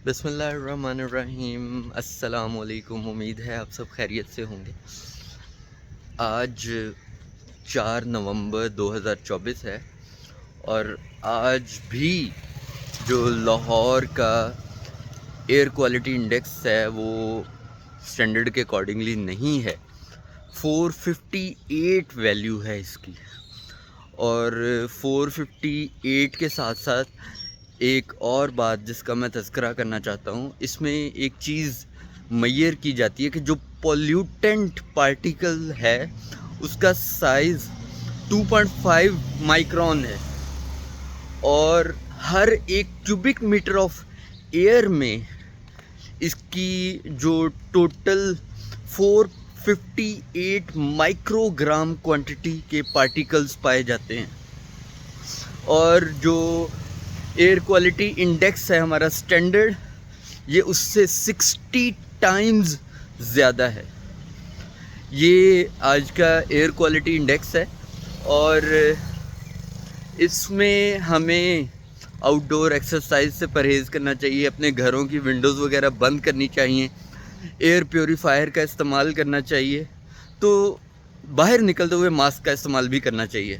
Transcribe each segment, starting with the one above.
بسم اللہ الرحمن الرحیم، السلام علیکم۔ امید ہے آپ سب خیریت سے ہوں گے۔ آج 4 نومبر 2024 ہے اور آج بھی جو لاہور کا ایئر کوالٹی انڈیکس ہے وہ سٹینڈرڈ کے اکارڈنگلی نہیں ہے۔ 458 ویلیو ہے اس کی، اور 458 کے ساتھ ساتھ ایک اور بات جس کا میں تذکرہ کرنا چاہتا ہوں، اس میں ایک چیز میئر کی جاتی ہے کہ جو پولیوٹنٹ پارٹیکل ہے اس کا سائز 2.5 مائکرون ہے، اور ہر ایک کیوبک میٹر آف ایئر میں اس کی جو ٹوٹل 458 مائکرو گرام کوانٹٹی کے پارٹیکلز پائے جاتے ہیں، اور جو ایئر کوالٹی انڈیکس ہے ہمارا سٹینڈرڈ، یہ اس سے 60 ٹائمز زیادہ ہے۔ یہ آج کا ایئر کوالٹی انڈیکس ہے، اور اس میں ہمیں آؤٹ ڈور ایکسرسائز سے پرہیز کرنا چاہیے، اپنے گھروں کی ونڈوز وغیرہ بند کرنی چاہیے، ایئر پیوریفائر کا استعمال کرنا چاہیے، تو باہر نکلتے ہوئے ماسک کا استعمال بھی کرنا چاہیے۔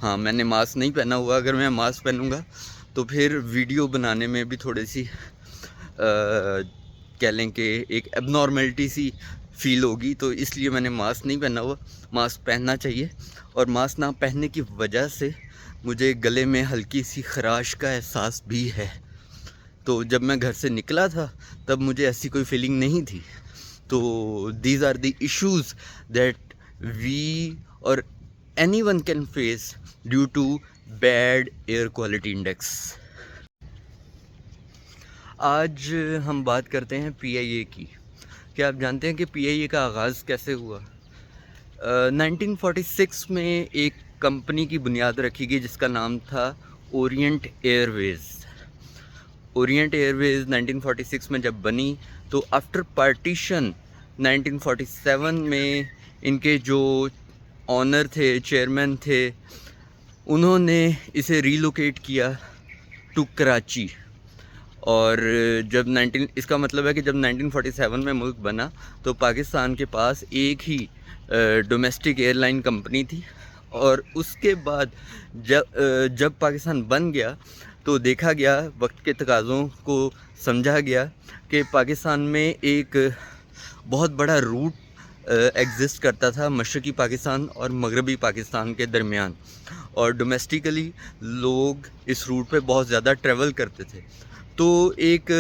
ہاں، میں نے ماسک نہیں پہنا ہوا، اگر میں ماسک پہنوں گا تو پھر ویڈیو بنانے میں بھی تھوڑی سی کہہ لیں کہ ایک ایب نارملٹی سی فیل ہوگی، تو اس لیے میں نے ماسک نہیں پہنا ہوا۔ ماسک پہننا چاہیے، اور ماسک نہ پہننے کی وجہ سے مجھے گلے میں ہلکی سی خراش کا احساس بھی ہے، تو جب میں گھر سے نکلا تھا تب مجھے ایسی کوئی فیلنگ نہیں تھی۔ تو these are the issues that we or anyone can face due to bad air quality index. آج ہم بات کرتے ہیں پی آئی اے کی۔ کیا آپ جانتے ہیں کہ پی آئی اے کا آغاز کیسے ہوا؟ 1946 میں ایک کمپنی کی بنیاد رکھی گئی جس کا نام تھا اورینٹ ایئر ویز۔ اورینٹ ایئر ویز 1946 میں جب بنی تو آفٹر پارٹیشن 1947 میں ان کے جو آنر تھے، چیئرمین تھے، انہوں نے اسے ریلوکیٹ کیا ٹو کراچی، اور جب اس کا مطلب ہے کہ جب 1947 میں ملک بنا تو پاکستان کے پاس ایک ہی ڈومیسٹک ایئر لائن کمپنی تھی، اور اس کے بعد جب پاکستان بن گیا تو دیکھا گیا، وقت کے تقاضوں کو سمجھا گیا کہ پاکستان میں ایک بہت بڑا روٹ ایگزسٹ کرتا تھا مشرقی پاکستان اور مغربی پاکستان کے درمیان، اور ڈومیسٹیکلی لوگ اس روٹ پہ بہت زیادہ ٹریول کرتے تھے، تو ایک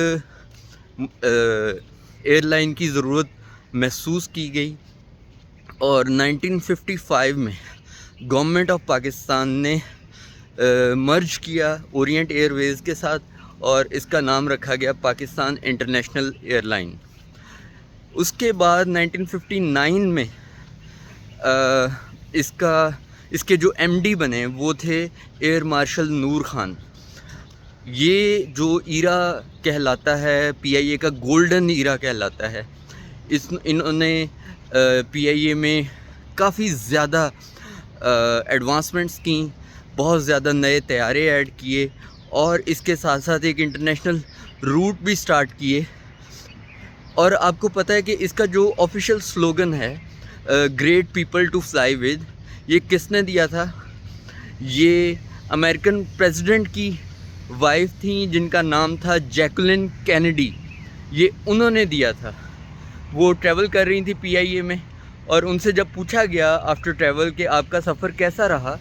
ایئر لائن کی ضرورت محسوس کی گئی، اور 1955 میں گورنمنٹ آف پاکستان نے مرج کیا اورینٹ ایئر ویز کے ساتھ، اور اس کا نام رکھا گیا پاکستان انٹرنیشنل ایئر لائن۔ اس کے بعد 1959 میں اس کے جو ایم ڈی بنے وہ تھے ایئر مارشل نور خان۔ یہ جو ایرا کہلاتا ہے پی آئی اے کا، گولڈن ایرا کہلاتا ہے۔ انہوں نے پی آئی اے میں کافی زیادہ ایڈوانسمنٹس کیں، بہت زیادہ نئے طیارے ایڈ کیے، اور اس کے ساتھ ساتھ ایک انٹرنیشنل روٹ بھی سٹارٹ کیے۔ اور آپ کو پتہ ہے کہ اس کا جو آفیشیل سلوگن ہے great people to fly with, یہ کس نے دیا تھا؟ یہ امریکن پریزیڈنٹ کی وائف تھیں جن کا نام تھا جیکولین کینیڈی، یہ انہوں نے دیا تھا۔ وہ ٹریول کر رہی تھی پی آئی اے میں، اور ان سے جب پوچھا گیا آفٹر ٹریول کہ آپ کا سفر کیسا رہا،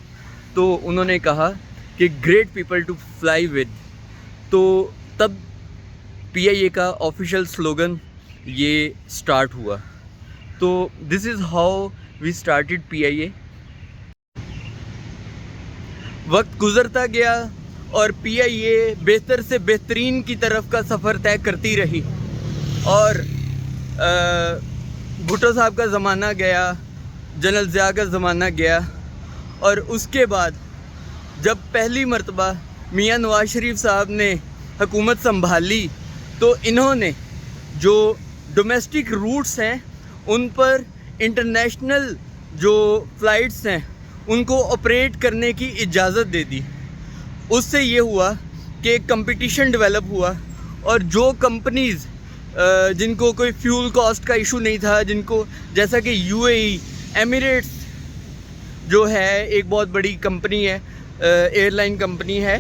تو انہوں نے کہا کہ great people to fly with, تو تب پی آئی اے کا آفیشیل سلوگن یہ سٹارٹ ہوا۔ تو دس از ہاؤ وی سٹارٹڈ پی آئی اے۔ وقت گزرتا گیا اور پی آئی اے بہتر سے بہترین کی طرف کا سفر طے کرتی رہی، اور بھٹو صاحب کا زمانہ گیا، جنرل ضیاء کا زمانہ گیا، اور اس کے بعد جب پہلی مرتبہ میاں نواز شریف صاحب نے حکومت سنبھالی تو انہوں نے جو ڈومیسٹک روٹس ہیں ان پر انٹرنیشنل جو فلائٹس ہیں ان کو آپریٹ کرنے کی اجازت دے دی۔ اس سے یہ ہوا کہ ایک کمپٹیشن ڈیولپ ہوا، اور جو کمپنیز جن کو کوئی فیول کاسٹ کا ایشو نہیں تھا، جن کو جیسا کہ UAE ایمریٹس جو ہے ایک بہت بڑی کمپنی ہے، ایئر لائن کمپنی ہے،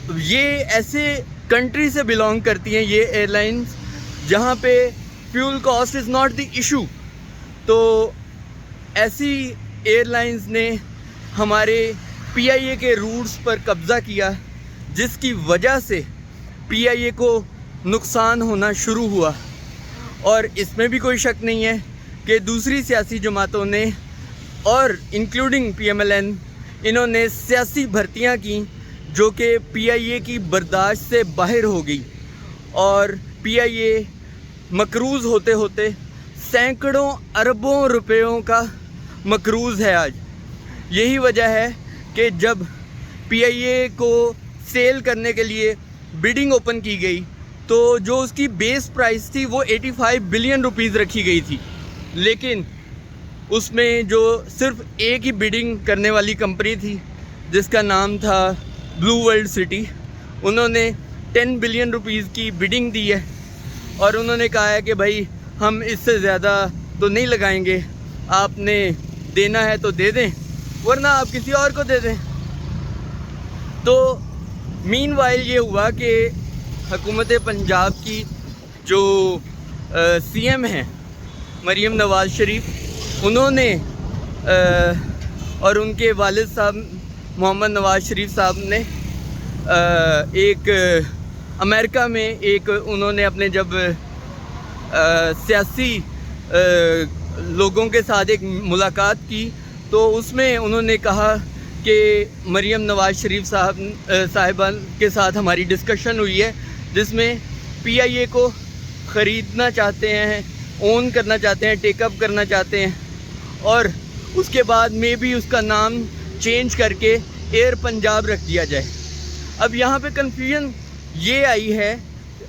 یہ ایسے کنٹری سے بلانگ کرتی ہیں یہ ایئر لائنز جہاں پہ fuel cost is not the issue. تو ایسی ایئر لائنز نے ہمارے PIA کے روٹس پر قبضہ کیا، جس کی وجہ سے PIA کو نقصان ہونا شروع ہوا. اور اس میں بھی کوئی شک نہیں ہے کہ دوسری سیاسی جماعتوں نے اور انکلوڈنگ PMLN انہوں نے سیاسی بھرتیاں کی جو کہ PIA کی برداشت سے باہر ہو گئی، اور PIA مقروض ہوتے ہوتے سینکڑوں اربوں روپیوں کا مقروض ہے آج. یہی وجہ ہے کہ جب PIA کو سیل کرنے کے لیے بڈنگ اوپن کی گئی تو جو اس کی بیس پرائس تھی وہ 85 بلین روپیز رکھی گئی تھی، لیکن اس میں جو صرف ایک ہی بڈنگ کرنے والی کمپنی تھی جس کا نام تھا بلو ورلڈ سٹی، انہوں نے 10 بلین روپیز کی بڈنگ دی ہے، اور انہوں نے کہا ہے کہ بھائی ہم اس سے زیادہ تو نہیں لگائیں گے، آپ نے دینا ہے تو دے دیں ورنہ آپ کسی اور کو دے دیں. تو مین وائل یہ ہوا کہ حکومت پنجاب کی جو CM ہیں مریم نواز شریف، انہوں نے اور ان کے والد صاحب محمد نواز شریف صاحب نے ایک امریکہ میں ایک انہوں نے اپنے جب سیاسی لوگوں کے ساتھ ایک ملاقات کی تو اس میں انہوں نے کہا کہ مریم نواز شریف صاحبہ کے ساتھ ہماری ڈسکشن ہوئی ہے جس میں PIA کو خریدنا چاہتے ہیں، اون کرنا چاہتے ہیں، ٹیک اپ کرنا چاہتے ہیں، اور اس کے بعد میں بھی اس کا نام چینج کر کے ایئر پنجاب رکھ دیا جائے. اب یہاں پہ کنفیوژن یہ آئی ہے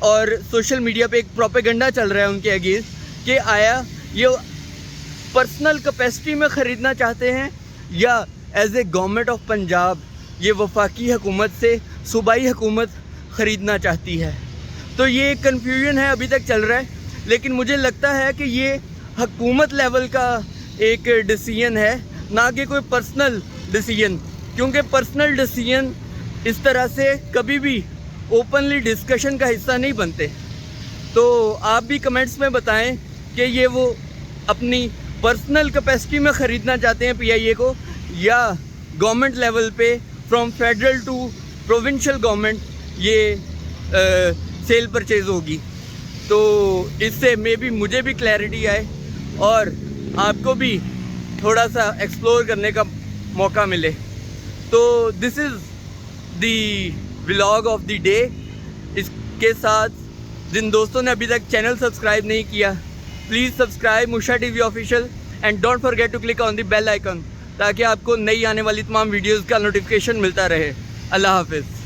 اور سوشل میڈیا پہ ایک پروپیگنڈا چل رہا ہے ان کے اگینسٹ کہ آیا یہ پرسنل کیپیسٹی میں خریدنا چاہتے ہیں یا as a government of Punjab یہ وفاقی حکومت سے صوبائی حکومت خریدنا چاہتی ہے. تو یہ ایک کنفیوژن ہے ابھی تک چل رہا ہے، لیکن مجھے لگتا ہے کہ یہ حکومت لیول کا ایک ڈیسیژن ہے، نہ کہ کوئی پرسنل ڈیسیژن، کیونکہ پرسنل ڈیسیژن اس طرح سے کبھی بھی اوپنلی ڈسکشن کا حصہ نہیں بنتے. تو آپ بھی کمنٹس میں بتائیں کہ یہ وہ اپنی پرسنل کیپیسٹی میں خریدنا چاہتے ہیں PIA کو، یا گورنمنٹ لیول پہ from federal to provincial government یہ سیل پرچیز ہوگی. تو اس سے مجھے بھی کلیئرٹی آئے اور آپ کو بھی تھوڑا سا ایکسپلور کرنے کا موقع ملے. تو دس از دی ولاگ آف دی ڈے. اس کے ساتھ جن دوستوں نے ابھی تک چینل سبسکرائب نہیں کیا، پلیز سبسکرائب موشا TV official and don't forget to click on the bell icon تاکہ آپ کو نئی آنے والی تمام ویڈیوز کا نوٹیفیکیشن ملتا رہے. اللہ حافظ.